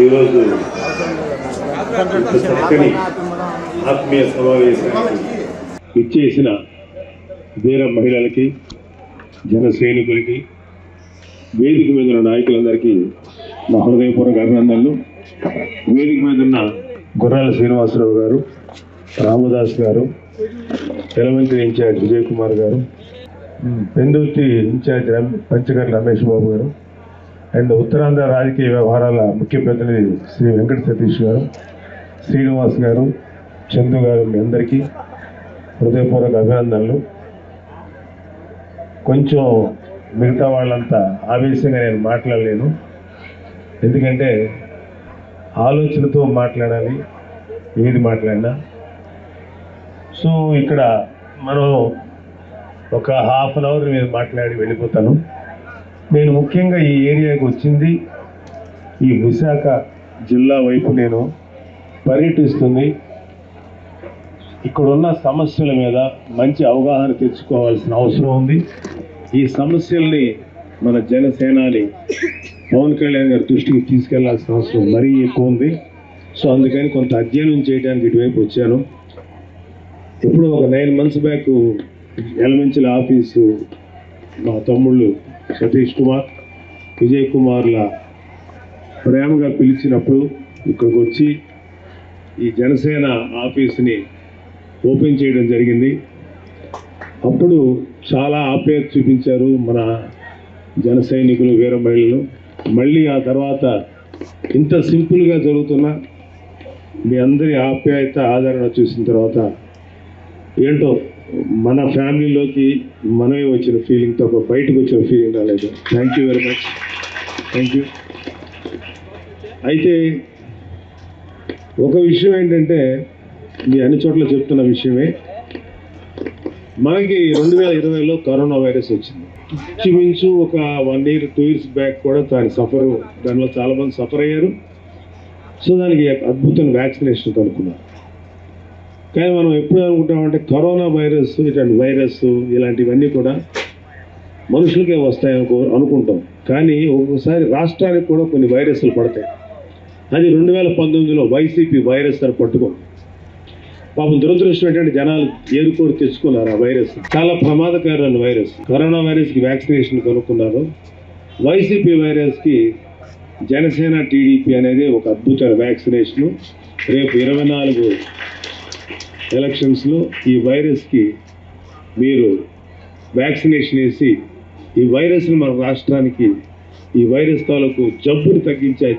ఈరోజు చక్కని ఆత్మీయ సమావేశానికి ఇచ్చేసిన వీర మహిళలకి, జన సైనికులకి, వేదిక మీద ఉన్న నాయకులందరికీ నా హృదయపూర్వక అభినందనలు. వేదిక మీద ఉన్న గుర్రాల శ్రీనివాసరావు గారు, రామదాస్ గారు, ఎలమంచిలి ఇన్ఛార్జ్ విజయ్ కుమార్ గారు, పెందుర్తి ఇన్ఛార్జ్ పంచకర్ల రమేష్ బాబు గారు, అండ్ ఉత్తరాంధ్ర రాజకీయ వ్యవహారాల ముఖ్య ప్రతినిధి శ్రీ వెంకట సతీష్ గారు, శ్రీనివాస్ గారు, చందు గారు, మీ అందరికీ హృదయపూర్వక అభినందనలు. కొంచెం మిగతా వాళ్ళంతా ఆవేశంగా నేను మాట్లాడలేను, ఎందుకంటే ఆలోచనతో మాట్లాడాలి ఏది మాట్లాడినా. సో ఇక్కడ మనం ఒక హాఫ్ అన్ అవర్ మీద మాట్లాడి వెళ్ళిపోతాను. నేను ముఖ్యంగా ఈ ఏరియాకి వచ్చింది ఈ విశాఖ జిల్లా వైపు నేను పర్యటిస్తుంది. ఇక్కడున్న సమస్యల మీద మంచి అవగాహన తెచ్చుకోవాల్సిన అవసరం ఉంది. ఈ సమస్యల్ని మన జనసేనాని పవన్ కళ్యాణ్ గారి దృష్టికి తీసుకెళ్లాల్సిన అవసరం మరీ ఎక్కువ ఉంది. సో అందుకని కొంత అధ్యయనం చేయడానికి ఇటువైపు వచ్చాను. ఇప్పుడు ఒక 9 months బ్యాక్ ఎలమంచిల ఆఫీసు మా తమ్ముళ్ళు సతీష్ కుమార్, విజయ్ కుమార్ల ప్రేమగా పిలిచినప్పుడు ఇక్కడికి వచ్చి ఈ జనసేన ఆఫీస్ని ఓపెన్ చేయడం జరిగింది. అప్పుడు చాలా ఆప్యాయత చూపించారు మన జన సైనికులు, వీర మహిళలు. మళ్ళీ ఆ తర్వాత ఇంత సింపుల్గా జరుగుతున్న మీ అందరి ఆప్యాయత, ఆదరణ చూసిన తర్వాత ఏంటో మన ఫ్యామిలీలోకి మనమే వచ్చిన ఫీలింగ్ తప్ప బయటకు వచ్చిన ఫీలింగ్ రాలేదు. Thank you very much, thank you. అయితే ఒక విషయం ఏంటంటే, మీ అన్ని చోట్ల చెప్తున్న విషయమే, మనకి 2020లో కరోనా వైరస్ వచ్చింది. ఇంచుమించు ఒక 1 year 2 years బ్యాక్ కూడా దానిలో చాలామంది సఫర్ అయ్యారు. సో దానికి అద్భుతమైన వ్యాక్సినేషన్ కనుక్కున్నారు. కానీ మనం ఎప్పుడు అనుకుంటామంటే కరోనా వైరస్, ఇట్లాంటి వైరస్ ఇలాంటివన్నీ కూడా మనుషులకే వస్తాయని అనుకుంటాం. కానీ ఒక్కొక్కసారి రాష్ట్రానికి కూడా కొన్ని వైరస్లు పడతాయి. అది 2019లో వైసీపీ వైరస్ అని పట్టుకోండి. పాపం దురదృష్టం ఏంటంటే జనాలు ఏరుకోరు తెచ్చుకున్నారు ఆ వైరస్. చాలా ప్రమాదకరమైన వైరస్. కరోనా వైరస్కి వ్యాక్సినేషన్ కనుక్కున్నారు. వైసీపీ వైరస్కి జనసేన టీడీపీ అనేది ఒక అద్భుతమైన వ్యాక్సినేషను. రేపు 24 ఎలక్షన్స్లో ఈ వైరస్కి మీరు వ్యాక్సినేషన్ వేసి ఈ వైరస్ని మన రాష్ట్రానికి, ఈ వైరస్ తాలూకు జబ్బుని తగ్గించే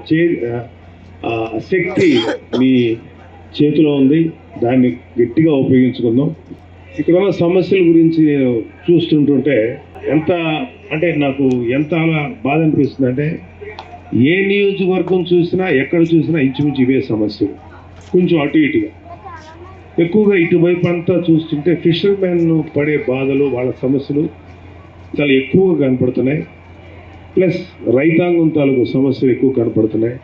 శక్తి మీ చేతిలో ఉంది. దాన్ని గట్టిగా ఉపయోగించుకుందాం. ఇక్కడ ఉన్న సమస్యల గురించి నేను చూస్తుంటుంటే నాకు ఎంత బాధ అనిపిస్తుంది అంటే, ఏ నియోజకవర్గం చూసినా ఎక్కడ చూసినా ఇంచుమించు ఇవే సమస్యలు. కొంచెం అటు ఇటుగా ఎక్కువగా ఇటువైపు అంతా చూస్తుంటే ఫిషర్మెన్ పడే బాధలు, వాళ్ళ సమస్యలు చాలా ఎక్కువగా కనపడుతున్నాయి. ప్లస్ రైతాంగం తాలూకు సమస్యలు ఎక్కువ కనపడుతున్నాయి.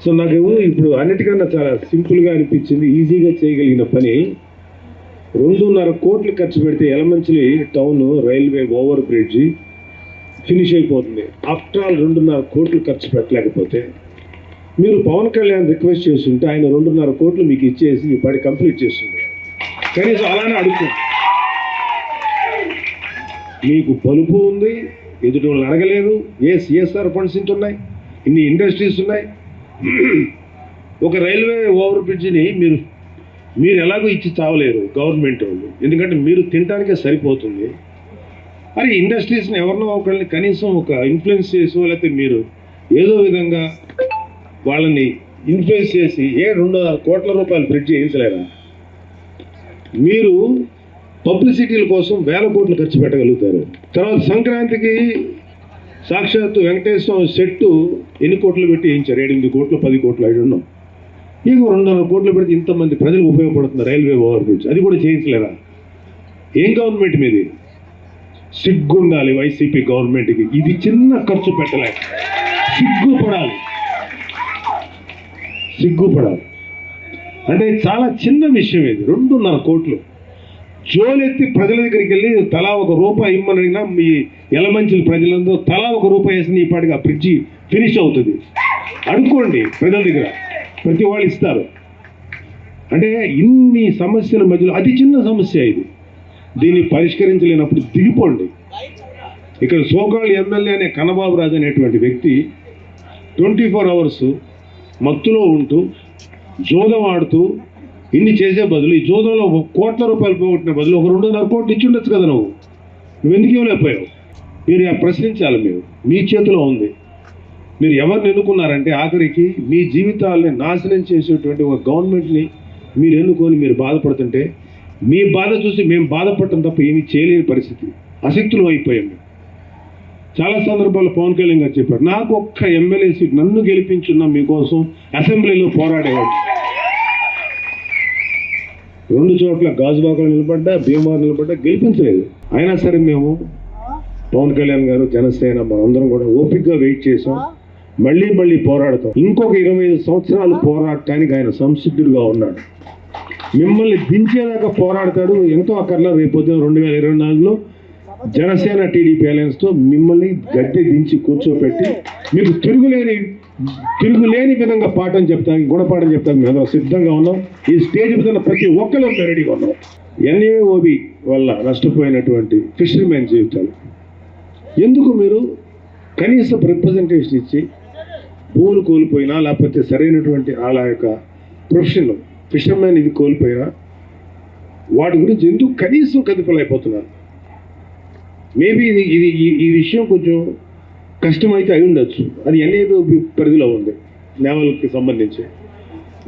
సో నాకు ఇప్పుడు అన్నిటికన్నా చాలా సింపుల్గా అనిపించింది, ఈజీగా చేయగలిగిన పని. 2.5 కోట్లు ఖర్చు పెడితే Yelamanchili town railway over bridge finish అయిపోతుంది. ఆఫ్టర్ ఆల్ 2.5 కోట్లు ఖర్చు పెట్టలేకపోతే మీరు పవన్ కళ్యాణ్ రిక్వెస్ట్ చేస్తుంటే ఆయన 2.5 కోట్లు మీకు ఇచ్చేసి ఈ పని కంప్లీట్ చేస్తుంది. కనీసం అలానే అడుగుతుంది. మీకు పలుపు ఉంది, ఎదుటి వాళ్ళని అడగలేదు. సిఎస్ఆర్ ఫండ్స్ ఇంటున్నాయి, ఇన్ని ఇండస్ట్రీస్ ఉన్నాయి. ఒక రైల్వే ఓవర్ బ్రిడ్జిని మీరు ఎలాగో ఇచ్చి చావలేరు గవర్నమెంట్ వాళ్ళు, ఎందుకంటే మీరు తినడానికే సరిపోతుంది. మరి ఇండస్ట్రీస్ని ఎవరినో ఒకరిని కనీసం ఒక ఇన్ఫ్లుయెన్స్ చేసో, లేకపోతే మీరు ఏదో విధంగా వాళ్ళని ఇన్ఫ్లుయెన్స్ చేసి 2.5 కోట్ల రూపాయలు బ్రిడ్జ్ చేయించలేరా? మీరు పబ్లిసిటీల కోసం 1000 కోట్లు ఖర్చు పెట్టగలుగుతారు. తర్వాత సంక్రాంతికి సాక్షాత్తు వెంకటేశ్వర సెట్టు ఎన్ని కోట్లు పెట్టి వేయించారు? 8 కోట్లు 10 కోట్లు ఐడున్నాం. మీకు 2.5 కోట్లు పెడితే ఇంతమంది ప్రజలకు ఉపయోగపడుతుంది రైల్వే ఓవర్ బ్రిడ్జ్. అది కూడా చేయించలేరా? ఏం గవర్నమెంట్ మీది? సిగ్గుండాలి వైసీపీ గవర్నమెంట్కి. ఇది చిన్న ఖర్చు పెట్టలేక సిగ్గుపడాలి. అంటే చాలా చిన్న విషయం ఇది. 2.5 కోట్లు జోలెత్తి ప్రజల దగ్గరికి వెళ్ళి తలా 1 రూపాయి ఇమ్మని అడిగినా మీ ఎలమంచిలి ప్రజలందరూ తలా 1 రూపాయి వేసిన ఈ పాటికి ఆ బ్రిడ్జి ఫినిష్ అవుతుంది. అడుక్కోండి ప్రజల దగ్గర, ప్రతి వాళ్ళు ఇస్తారు. అంటే ఇన్ని సమస్యల మధ్యలో అతి చిన్న సమస్య ఇది, దీన్ని పరిష్కరించలేనప్పుడు దిగిపోండి. ఇక్కడ సోకాళ్ళు ఎమ్మెల్యే అనే కన్నబాబు రాజు అనేటువంటి వ్యక్తి 24 అవర్స్ మత్తులో ఉంటూ జోదం ఆడుతూ ఇన్ని చేసే బదులు ఈ జోదంలో ₹1 కోట్ల పోగొట్టిన బదులు ఒక 2.5 కోట్లు ఇచ్చి ఉండొచ్చు కదా. నువ్వు ఎందుకు ఇవ్వలేకపోయావు? మీరు ప్రశ్నించాలి. మీ చేతిలో ఉంది. మీరు ఎవరిని ఎన్నుకున్నారంటే ఆఖరికి మీ జీవితాలని నాశనం చేసేటువంటి ఒక గవర్నమెంట్ని మీరు ఎన్నుకొని మీరు బాధపడుతుంటే మీ బాధ చూసి మేము బాధపడటం తప్ప ఏమీ చేయలేని పరిస్థితి, అశక్తులు అయిపోయాం. చాలా సందర్భాల్లో పవన్ కళ్యాణ్ గారు చెప్పారు, నాకు ఒక్క ఎమ్మెల్యే సీట్ నన్ను గెలిపించున్నా మీకోసం అసెంబ్లీలో పోరాడేవాడు. 2 చోట్ల గాజువాకలో నిలబడ్డా, భీమవరం నిలబడ్డా, గెలిపించలేదు. అయినా సరే మేము పవన్ కళ్యాణ్ గారు, జనసేన మనందరం కూడా ఓపికగా వెయిట్ చేసాం. మళ్ళీ పోరాడతాం. ఇంకొక 25 సంవత్సరాలు పోరాడటానికి ఆయన సంసిద్ధుడుగా ఉన్నాడు. మిమ్మల్ని దించేదాకా పోరాడతాడు. ఎంతో అక్కర్లా రేపొద్దున 2024లో జనసేన టీడీపీ అలయన్స్తో మిమ్మల్ని గద్దె దించి కూర్చోపెట్టి మీకు తిరుగులేని విధంగా పాఠం చెప్తానికి, గుణపాఠం చెప్తానికి మేము సిద్ధంగా ఉన్నాం. ఈ స్టేజ్ మీద ప్రతి ఒక్కరు రెడీగా ఉన్నాం. ఎన్ఏఓబి వల్ల నష్టపోయినటువంటి ఫిషర్మెన్ జీవితాలు ఎందుకు మీరు కనీసం రిప్రజెంటేషన్ ఇచ్చి భూములు కోల్పోయినా లేకపోతే సరైనటువంటి వాళ్ళ యొక్క ప్రొఫెషన్ ఫిషర్మెన్ ఇది కోల్పోయినా వాటి గురించి ఎందుకు కనీసం కదిపలేకపోతున్నారు? మేబీ ఇది ఈ విషయం కొంచెం కష్టమైతే అయి ఉండొచ్చు. అది ఎన్ఏఓబి పరిధిలో ఉంది, నేవల్కి సంబంధించి.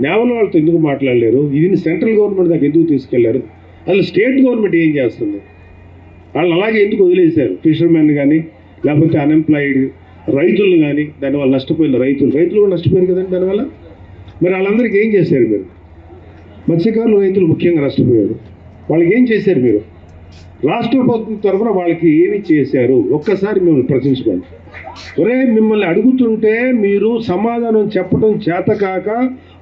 నేవల్ వాళ్ళతో ఎందుకు మాట్లాడలేరు? ఇది సెంట్రల్ గవర్నమెంట్ దాకా ఎందుకు తీసుకెళ్లారు? అసలు స్టేట్ గవర్నమెంట్ ఏం చేస్తుంది? వాళ్ళు అలాగే ఎందుకు వదిలేశారు? ఫిషర్మెన్ కానీ లేకపోతే అన్ఎంప్లాయిడ్ రైతులు కానీ, దానివల్ల నష్టపోయిన రైతులు కూడా నష్టపోయారు కదండి దానివల్ల. మరి వాళ్ళందరికీ ఏం చేశారు మీరు? మత్స్యకారులు, రైతులు ముఖ్యంగా నష్టపోయారు. వాళ్ళకి ఏం చేశారు మీరు? రాష్ట్ర ప్రభుత్వం తరఫున వాళ్ళకి ఏమి చేశారు? ఒక్కసారి మిమ్మల్ని ప్రశ్నించుకోండి. ఒరే, మిమ్మల్ని అడుగుతుంటే మీరు సమాధానం చెప్పడం చేతకాక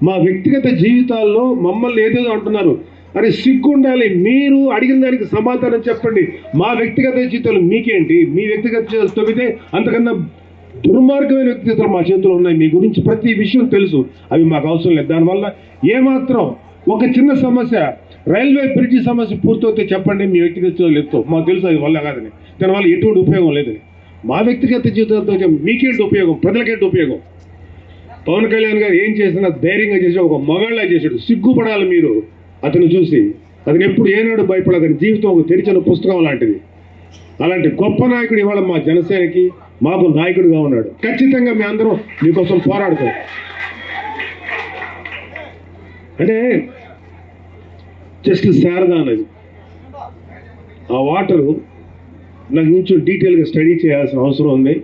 మా వ్యక్తిగత జీవితాల్లో మమ్మల్ని ఏదేదో అంటున్నారు. అరే సిగ్గుండాలి. మీరు అడిగిన దానికి సమాధానం చెప్పండి. మా వ్యక్తిగత జీవితాలు మీకేంటి? మీ వ్యక్తిగత జీవితాలు తొమ్మితే అంతకన్నా దుర్మార్గమైన వ్యక్తిగతలు మా చేతిలో ఉన్నాయి. మీ గురించి ప్రతి విషయం తెలుసు. అవి మాకు అవసరం లేదు. దానివల్ల ఏమాత్రం ఒక చిన్న సమస్య, రైల్వే బ్రిడ్జి సమస్య పూర్తవుతే చెప్పండి, మీ వ్యక్తిగత జీవితాలు చెప్తాం. మాకు తెలుసు అది వల్ల కాదని, దానివల్ల ఎటువంటి ఉపయోగం లేదని. మా వ్యక్తిగత జీవితాలతో మీకేంటి ఉపయోగం? ప్రజలకేంటి ఉపయోగం? పవన్ కళ్యాణ్ గారు ఏం చేసినా ధైర్యంగా చేసి ఒక మగాళ్ళ చేశాడు. సిగ్గుపడాలి మీరు అతను చూసి. అతను ఎప్పుడు ఏనాడు భయపడదు. అతని జీవితం ఒక తెరిచిన పుస్తకం లాంటిది. అలాంటి గొప్ప నాయకుడు ఇవాళ మా జనసేనకి మాకు నాయకుడిగా ఉన్నాడు. ఖచ్చితంగా మీ అందరం మీకోసం పోరాడతాం. అంటే జస్ట్ శారదా నది, ఆ వాటరు నాకు కొంచెం డీటెయిల్గా స్టడీ చేయాల్సిన అవసరం ఉంది.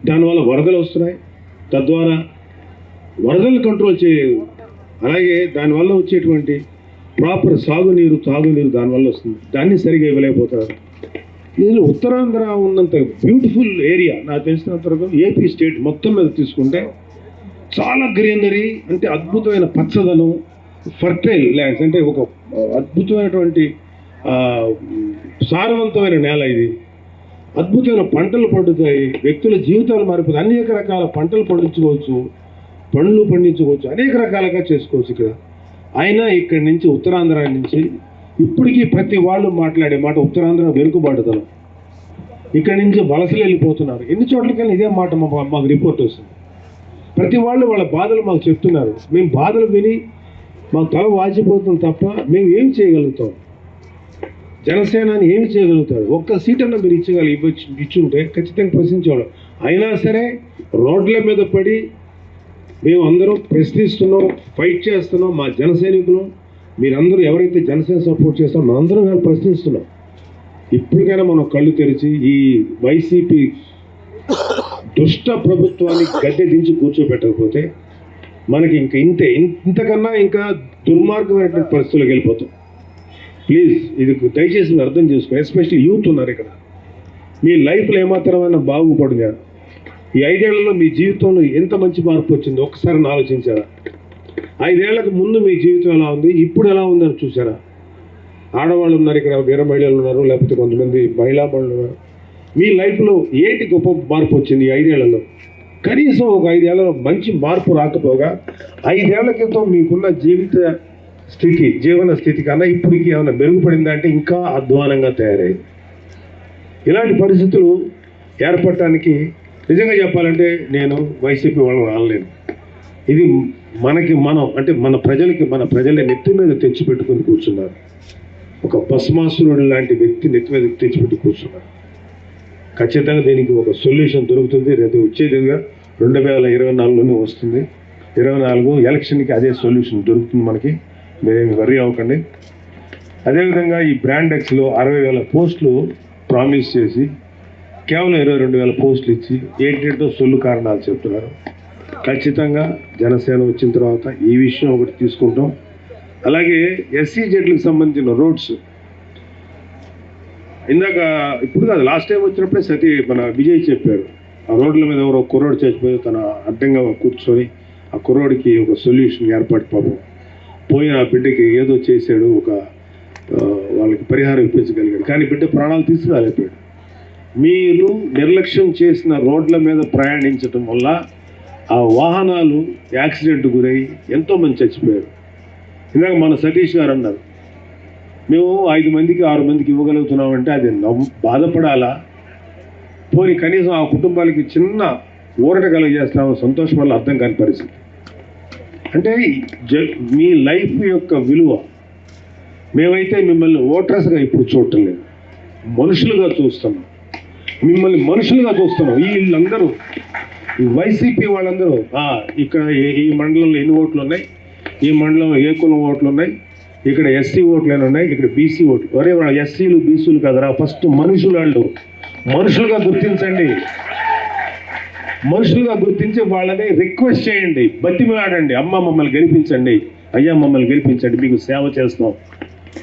దానివల్ల వరదలు వస్తున్నాయి, తద్వారా వరదలు కంట్రోల్ చేయలేదు. అలాగే దానివల్ల వచ్చేటువంటి ప్రాపర్ సాగునీరు, తాగునీరు దానివల్ల వస్తుంది. దాన్ని సరిగా ఇవ్వలేకపోతున్నారు. ఇందులో ఉత్తరాంధ్ర ఉన్నంత బ్యూటిఫుల్ ఏరియా నాకు తెలిసినంత వరకు ఏపీ స్టేట్ మొత్తం మీద తీసుకుంటే చాలా గ్రీనరీ, అంటే అద్భుతమైన పచ్చదనం, ఫర్టైల్ ల్యాండ్స్, అంటే ఒక అద్భుతమైనటువంటి సారవంతమైన నేల ఇది. అద్భుతమైన పంటలు పండుతాయి, వ్యక్తుల జీవితాలు మారిపోతాయి. అనేక రకాల పంటలు పండించుకోవచ్చు, పండ్లు పండించుకోవచ్చు, అనేక రకాలుగా చేసుకోవచ్చు ఇక్కడ. అయినా ఇక్కడి నుంచి ఉత్తరాంధ్ర నుంచి ఇప్పటికీ ప్రతి వాళ్ళు మాట్లాడే మాట ఉత్తరాంధ్ర వెనుకబాటుదనం. ఇక్కడి నుంచి వలసలు వెళ్ళిపోతున్నారు. ఎన్ని చోట్లకైనా ఇదే మాట మాకు రిపోర్ట్ వస్తుంది. ప్రతి వాళ్ళు వాళ్ళ బాధలు మాకు చెప్తున్నారు. మేము బాధలు విని మాకు తల వాచిపోతుంది తప్ప మేము ఏం చేయగలుగుతాం? జనసేనని ఏమి చేయగలుగుతారు? ఒక్క సీట్ అన్న మీరు ఇచ్చుంటే ఖచ్చితంగా ప్రశ్నించేవాళ్ళం. అయినా సరే రోడ్ల మీద పడి మేము అందరం ప్రశ్నిస్తున్నాం, ఫైట్ చేస్తున్నాం. మా జన సైనికులు మీరందరూ ఎవరైతే జనసేన సపోర్ట్ చేస్తారో మనందరం కానీ ప్రశ్నిస్తున్నాం. ఇప్పటికైనా మనం కళ్ళు తెరిచి ఈ వైసీపీ దుష్ట ప్రభుత్వాన్ని గద్దె దించి కూర్చోబెట్టకపోతే మనకి ఇంతకన్నా ఇంకా దుర్మార్గమైనటువంటి పరిస్థితులకు వెళ్ళిపోతాం. ప్లీజ్ ఇది దయచేసి మీరు అర్థం చేసుకోండి. ఎస్పెషల్లీ యూత్ ఉన్నారు ఇక్కడ. మీ లైఫ్లో ఏమాత్రమైనా బాగుపడిందా? ఈ 5 ఏళ్లలో మీ జీవితంలో ఎంత మంచి మార్పు వచ్చిందో ఒక్కసారి ఆలోచించారా? 5 ఏళ్లకు ముందు మీ జీవితం ఎలా ఉంది, ఇప్పుడు ఎలా ఉందని చూసారా? ఆడవాళ్ళు ఉన్నారు ఇక్కడ, వీర మహిళలు ఉన్నారు, లేకపోతే కొంతమంది మహిళా మహిళలు ఉన్నారు. మీ లైఫ్లో ఏంటి గొప్ప మార్పు వచ్చింది ఈ 5 ఏళ్లలో? కనీసం ఒక 5 ఏళ్ళలో మంచి మార్పు రాకపోగా 5 ఏళ్ల క్రితం మీకున్న జీవన స్థితి కన్నా ఇప్పటికి ఏమైనా మెరుగుపడిందంటే ఇంకా అధ్వానంగా తయారైంది. ఇలాంటి పరిస్థితులు ఏర్పడటానికి నిజంగా చెప్పాలంటే నేను వైసీపీ వాళ్ళని అనలేను. ఇది మనం అంటే మన ప్రజల్ని నెత్తి మీద తెచ్చిపెట్టుకుని కూర్చున్నారు. ఒక భస్మాసురుడు లాంటి వ్యక్తి నెత్తి మీద తెచ్చిపెట్టి కూర్చున్నారు. ఖచ్చితంగా దీనికి ఒక సొల్యూషన్ దొరుకుతుంది. రేపు వచ్చేదిగా 2024లోనే వస్తుంది. 24 ఎలక్షన్కి అదే సొల్యూషన్ దొరుకుతుంది మనకి. మీరేమి వర్రీ అవ్వకండి. అదేవిధంగా ఈ బ్రాండ్ ఎక్స్లో 60,000 పోస్టులు ప్రామిస్ చేసి కేవలం 22,000 పోస్టులు ఇచ్చి ఏంటంటో సొల్లు కారణాలు చెప్తున్నారు. ఖచ్చితంగా జనసేన వచ్చిన తర్వాత ఈ విషయం ఒకటి తీసుకుంటాం. అలాగే ఎస్సీ జెడ్లకు సంబంధించిన రోడ్స్ ఇందాక ఇప్పుడు కాదు లాస్ట్ టైం వచ్చినప్పుడే మన విజయ్ చెప్పారు. ఆ రోడ్ల మీద ఎవరో కుర్రోడు చచ్చిపోయి తన అడ్డంగా కూర్చొని ఆ కుర్రోడికి ఒక సొల్యూషన్ ఏర్పాటు పాపం పోయిన ఆ బిడ్డకి ఏదో చేశాడు, వాళ్ళకి పరిహారం ఇప్పించగలిగాడు. కానీ బిడ్డ ప్రాణాలు తీసుకురాలేకపోయాడు. మీరు నిర్లక్ష్యం చేసిన రోడ్ల మీద ప్రయాణించడం వల్ల ఆ వాహనాలు యాక్సిడెంట్ గురై ఎంతోమంది చచ్చిపోయారు. ఇందాక మన సతీష్ గారు అన్నారు, మేము 5 మందికి 6 మందికి ఇవ్వగలుగుతున్నామంటే అది బాధపడాలా, పోనీ కనీసం ఆ కుటుంబాలకి చిన్న ఊరట కలుగజేస్తామో సంతోషం వల్ల అర్థం కాని పరిస్థితి. అంటే మీ లైఫ్ యొక్క విలువ మేమైతే మిమ్మల్ని ఓటర్స్గా ఇప్పుడు చూడటం లేదు, మనుషులుగా చూస్తున్నాం. మిమ్మల్ని మనుషులుగా చూస్తున్నాం. వీళ్ళందరూ ఈ వైసీపీ వాళ్ళందరూ ఇక్కడ ఈ మండలంలో ఎన్ని ఓట్లు ఉన్నాయి, ఈ మండలంలో ఏ కులం ఓట్లు ఉన్నాయి, ఇక్కడ ఎస్సీ ఓట్లు అని ఉన్నాయి, ఇక్కడ బీసీ ఓట్లు. ఒరే వాళ్ళ ఎస్సీలు బీసీలు కదరా, ఫస్ట్ మనుషులు మనుషులుగా గుర్తించండి. మనుషులుగా గుర్తించి వాళ్ళని రిక్వెస్ట్ చేయండి, బతిమిలాడండి. అమ్మ మమ్మల్ని గెలిపించండి, అయ్యా మమ్మల్ని గెలిపించండి, మీకు సేవ చేస్తాం.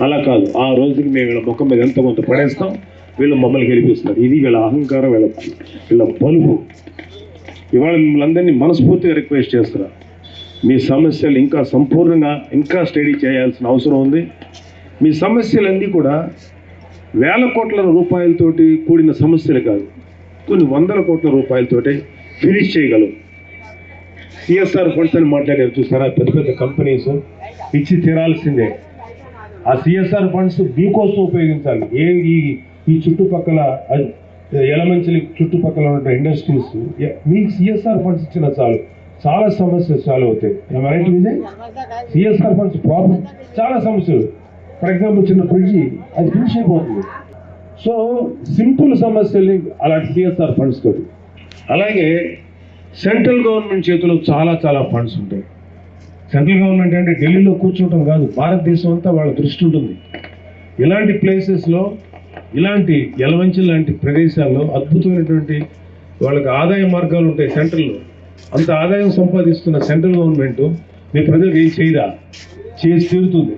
అలా కాదు, ఆ రోజుకి మేము వీళ్ళ ముఖం మీద ఎంతో కొంత పడేస్తాం, వీళ్ళు మమ్మల్ని గెలిపిస్తున్నారు. ఇది వీళ్ళ అహంకారం, వీళ్ళ బలుపు. ఇవాళ మిమ్మల్ని అందరినీ మనస్ఫూర్తిగా రిక్వెస్ట్ చేస్తున్నారు. మీ సమస్యలు ఇంకా సంపూర్ణంగా ఇంకా స్టడీ చేయాల్సిన అవసరం ఉంది. మీ సమస్యలన్నీ కూడా వేల కోట్ల రూపాయలతోటి కూడిన సమస్యలు కాదు, కొన్ని వందల కోట్ల రూపాయలతోటి ఫినిష్ చేయగలవు. సిఎస్ఆర్ ఫండ్స్ అని మాట్లాడారు చూసారా, పెద్ద పెద్ద కంపెనీస్ ఇచ్చి తీరాల్సిందే. ఆ సిఎస్ఆర్ ఫండ్స్ మీకోసం ఉపయోగించాలి. ఈ చుట్టుపక్కల యలమంచిలి చుట్టుపక్కల ఉన్న ఇండస్ట్రీస్ మీకు సిఎస్ఆర్ ఫండ్స్ ఇచ్చిన చాలు, చాలా సమస్యలు సాల్వ్ అవుతాయి. Right Vijay? CSR funds problem చాలా సమస్యలు. ఫర్ ఎగ్జాంపుల్ చిన్న బ్రిడ్జి అది ఫినిష్ అయిపోతుంది. సో సింపుల్ సమస్యల్ని అలాంటి సిఎస్ఆర్ ఫండ్స్ తోటి. అలాగే సెంట్రల్ గవర్నమెంట్ చేతిలో చాలా చాలా ఫండ్స్ ఉంటాయి. సెంట్రల్ గవర్నమెంట్ అంటే ఢిల్లీలో కూర్చోవటం కాదు, భారతదేశం అంతా వాళ్ళ దృష్టి ఉంటుంది. ఇలాంటి ప్లేసెస్లో, ఇలాంటి యలమంచి లాంటి ప్రదేశాల్లో అద్భుతమైనటువంటి వాళ్ళకి ఆదాయ మార్గాలు ఉంటాయి. సెంట్రల్లో అంత ఆదాయం సంపాదిస్తున్న సెంట్రల్ గవర్నమెంట్ మీ ప్రజలకు ఏం చేయదా? చేసి తీరుతుంది.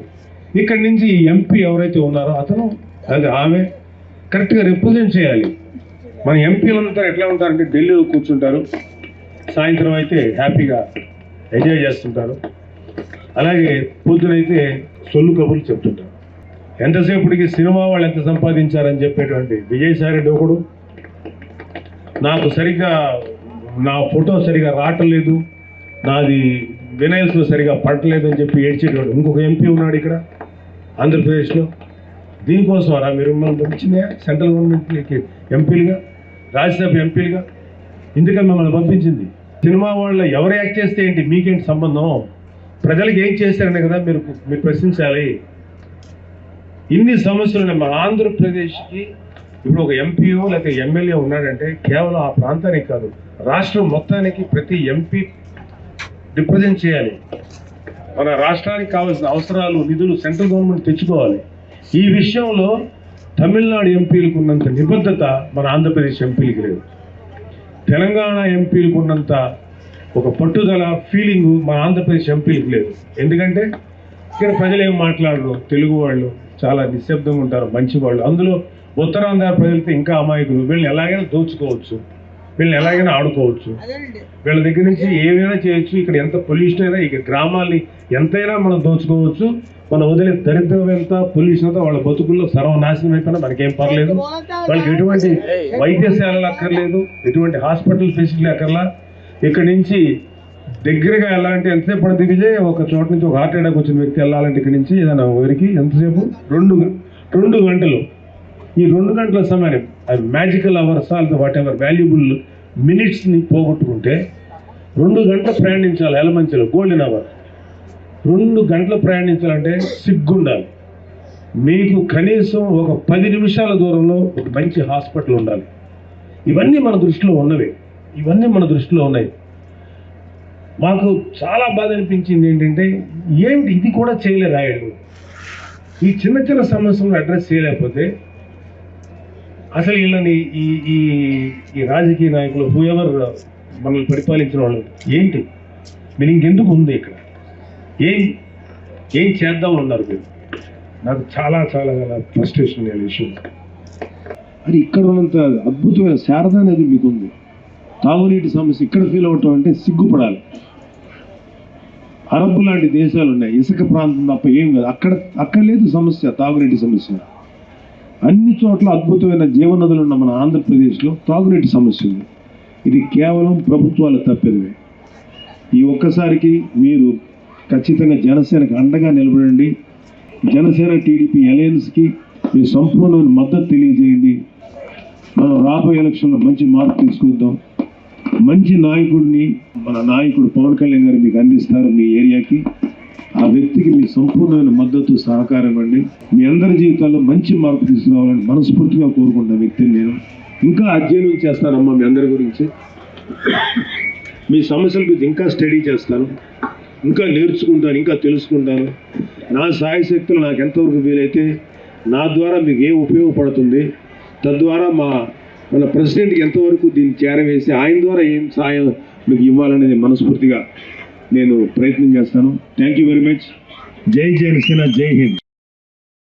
ఇక్కడి నుంచి ఎంపీ ఎవరైతే ఉన్నారో అతను ఆమె కరెక్ట్గా రిప్రజెంట్ చేయాలి. మన ఎంపీలంతా ఎట్లా ఉంటారంటే ఢిల్లీలో కూర్చుంటారు, సాయంత్రం అయితే హ్యాపీగా ఎంజాయ్ చేస్తుంటారు. అలాగే పొద్దునైతే సొల్లు కబుర్లు చెప్తుంటారు. ఎంతసేపటికి సినిమా వాళ్ళు ఎంత సంపాదించారని చెప్పేటువంటి విజయసాయిరెడ్డి ఒకడు, నాకు సరిగ్గా నా ఫోటో సరిగా రావట్లేదు, నాది వినయల్స్లో సరిగా పడట్లేదు అని చెప్పి ఏడ్చేటవాడు ఇంకొక ఎంపీ ఉన్నాడు ఇక్కడ ఆంధ్రప్రదేశ్లో. దీనికోసం రా మీరు మిమ్మల్ని పంపించిందే సెంట్రల్ గవర్నమెంట్కి ఎంపీలుగా, రాజ్యసభ ఎంపీలుగా ఎందుకని మిమ్మల్ని పంపించింది? సినిమా వాళ్ళు ఎవరు యాక్ట్ చేస్తే ఏంటి, మీకేంటి సంబంధం? ప్రజలకు ఏం చేశారనే కదా మీరు ప్రశ్నించాలి. ఇన్ని సమస్యలు ఉన్నాయి మన ఆంధ్రప్రదేశ్కి. ఇప్పుడు ఒక ఎంపీఓ లేకపోతే ఎమ్మెల్యే ఉన్నాడంటే కేవలం ఆ ప్రాంతానికి కాదు, రాష్ట్రం మొత్తానికి ప్రతి ఎంపీ రిప్రజెంట్ చేయాలి. మన రాష్ట్రానికి కావాల్సిన అవసరాలు, నిధులు సెంట్రల్ గవర్నమెంట్ తెచ్చుకోవాలి. ఈ విషయంలో తమిళనాడు ఎంపీలకు ఉన్నంత నిబద్ధత మన ఆంధ్రప్రదేశ్ ఎంపీలకి లేదు. తెలంగాణ ఎంపీలకు ఉన్నంత ఒక పట్టుదల, ఫీలింగు మన ఆంధ్రప్రదేశ్ ఎంపీలకు లేదు. ఎందుకంటే ఇక్కడ ప్రజలు ఏం మాట్లాడరు, తెలుగు వాళ్ళు చాలా నిశ్శబ్దంగా ఉంటారు, మంచి వాళ్ళు. అందులో ఉత్తరాంధ్ర ప్రజలతో ఇంకా అమాయకులు. వీళ్ళని ఎలాగైనా దోచుకోవచ్చు, వీళ్ళని ఎలాగైనా ఆడుకోవచ్చు, వీళ్ళ దగ్గర నుంచి ఏమైనా చేయొచ్చు. ఇక్కడ ఎంత పొల్యూషన్ అయినా, ఇక గ్రామాల్ని ఎంతైనా మనం దోచుకోవచ్చు. మనం వదిలే దరిద్రం ఎంత, పొల్యూషన్ అంతా వాళ్ళ బతుకుల్లో సర్వనాశనం అయిపోయినా మనకేం పర్లేదు. వాళ్ళకి ఎటువంటి వైద్యశాలలు అక్కర్లేదు, ఎటువంటి హాస్పిటల్ ఫెసిలిటీ అక్కర్లా. ఇక్కడి నుంచి దగ్గరగా వెళ్ళాలంటే ఎంతసేపు పడుతుంది విజయ్? ఒక చోట నుంచి ఒక హార్ట్ అటాక్ వచ్చిన వ్యక్తి వెళ్ళాలంటే ఇక్కడి నుంచి ఏదైనా ఊరికి ఎంతసేపు? 2 గంటలు. ఈ 2 గంటల సమయం అవి magical hours all whatever valuable మినిట్స్ని పోగొట్టుకుంటే 2 గంటలు ప్రయాణించాలి. ఎలమంచిలో గోల్డెన్ అవర్ 2 గంటలు ప్రయాణించాలంటే సిగ్గుండాలి. మీకు కనీసం ఒక 10 నిమిషాల దూరంలో ఒక మంచి హాస్పిటల్ ఉండాలి. ఇవన్నీ మన దృష్టిలో ఉన్నాయి. మాకు చాలా బాధ అనిపించింది ఏంటంటే, ఏమిటి ఇది కూడా చేయలేదు ఆయన. ఈ చిన్న చిన్న సమస్యలను అడ్రస్ చేయలేకపోతే అసలు వీళ్ళని ఈ రాజకీయ నాయకులు హూఎవర్ మనల్ని పరిపాలించిన వాళ్ళు ఏంటి మీరు ఇంకెందుకు ఉంది ఇక్కడ? ఏం చేద్దాం ఉన్నారు మీరు? నాకు చాలా చాలా చాలా ఫ్రస్ట్రేషన్ అనే విషయం. అది ఇక్కడ ఉన్నంత అద్భుతమైన శారద అనేది మీకు ఉంది. తాగునీటి సమస్య ఇక్కడ ఫీల్ అవటం అంటే సిగ్గుపడాలి. అరబ్ లాంటి దేశాలు ఉన్నాయి, ఇసుక ప్రాంతం తప్ప ఏం కాదు. అక్కడ లేదు సమస్య, తాగునీటి సమస్య. అన్ని చోట్ల అద్భుతమైన జీవనదులు ఉన్న మన ఆంధ్రప్రదేశ్లో తాగునీటి సమస్య ఉంది. ఇది కేవలం ప్రభుత్వాల తప్పిదమే. ఈ ఒక్కసారికి మీరు ఖచ్చితంగా జనసేనకు అండగా నిలబడండి. జనసేన టీడీపీ అలయన్స్కి మీ సంపూర్ణమైన మద్దతు తెలియజేయండి. మనం రాబోయే ఎలక్షన్లో మంచి మార్పు తీసుకుందాం. మంచి నాయకుడిని మన నాయకుడు పవన్ కళ్యాణ్ గారు మీకు అందిస్తారు మీ ఏరియాకి. ఆ వ్యక్తికి మీ సంపూర్ణమైన మద్దతు సహకారం ఇవ్వండి. మీ అందరి జీవితాల్లో మంచి మార్పు తీసుకురావాలని మనస్ఫూర్తిగా కోరుకుంటున్న వ్యక్తిని నేను. ఇంకా అధ్యయనం చేస్తానమ్మా మీ అందరి గురించి. మీ సమస్యల గురించి ఇంకా స్టడీ చేస్తాను, ఇంకా నేర్చుకుంటాను, ఇంకా తెలుసుకుంటాను. నా సాయశక్తులు నాకు ఎంతవరకు వీలైతే నా ద్వారా మీకు ఏం ఉపయోగపడుతుంది, తద్వారా మన ప్రెసిడెంట్కి ఎంతవరకు దీన్ని చేరవేసి ఆయన ద్వారా ఏం సాయం మీకు ఇవ్వాలనేది మనస్ఫూర్తిగా నేను ప్రయత్నం చేస్తాను. Thank you very much. జై జనసేన, జై హింద్.